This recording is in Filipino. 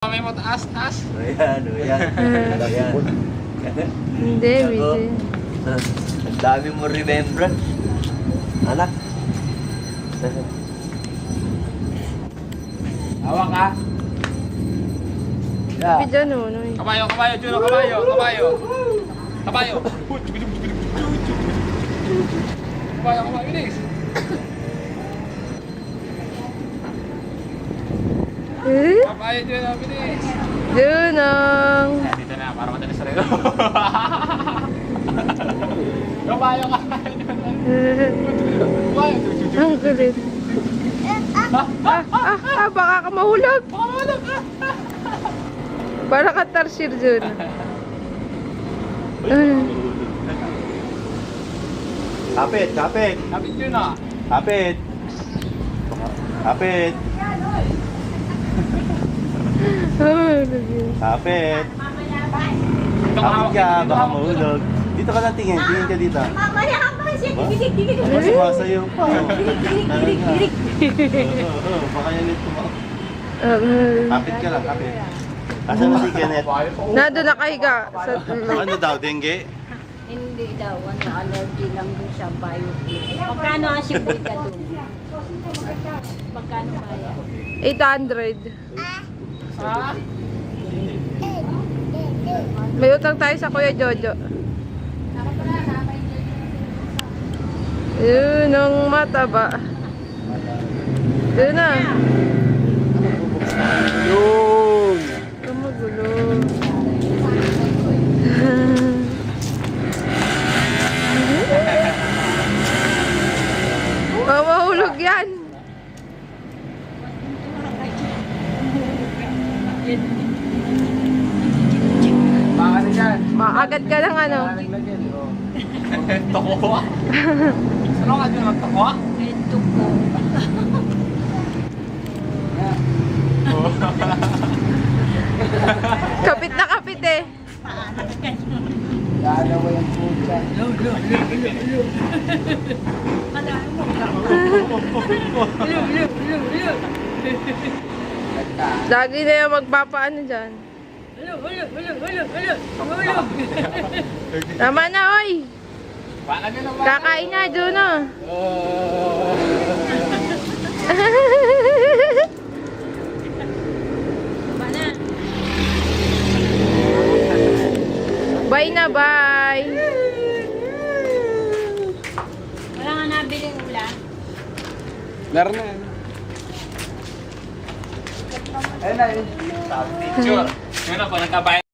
May mataas, taas. Ayan. Hindi, Ako, hindi. ang dami mo remembrance. Anak. Hawak ka. Sabi dyan, Noy. Kabayo, Juno, kabayo. Kabayo, bilis. Eh? Kabayo, Juno, bilis. Junong. Dito na, para madali sa relo. Kabayo. Ang kulit. Baka ka mahulog. Para ka tarsir dun. Kapit. Kapit yun ah. Kapit. Kapit ka, baka mahulog. Dito ka lang tingin ka dito. Kasi masayaw pa. Baka yan ito mo. Kapit ka lang, kapit. Asan na si Kenneth? Nado nakahiga. Sa, Ano daw, dengue? Hindi daw, allergy lang doon sa biofilm. Magkano ang sibuyka doon? Magkano kaya? 800. Ha? May utang tayo sa Kuya Jojo. Yun ang mataba. Yun na. Yun! Kamagulo. Mahulog yan. Baka na dyan. Maagad ka ng ano. Toko. Ano ka dyan ng toko? Ito po. Kapit na kapit eh. Lagi na yung magpapaano dyan. Tama na, oy. Baka nyo naman. Kakain na, Juno. Bye na, bye. Wala nga nabiling ulam. Meron na yan. Ayun na yun. Picture. Yun na po, nagkabayan.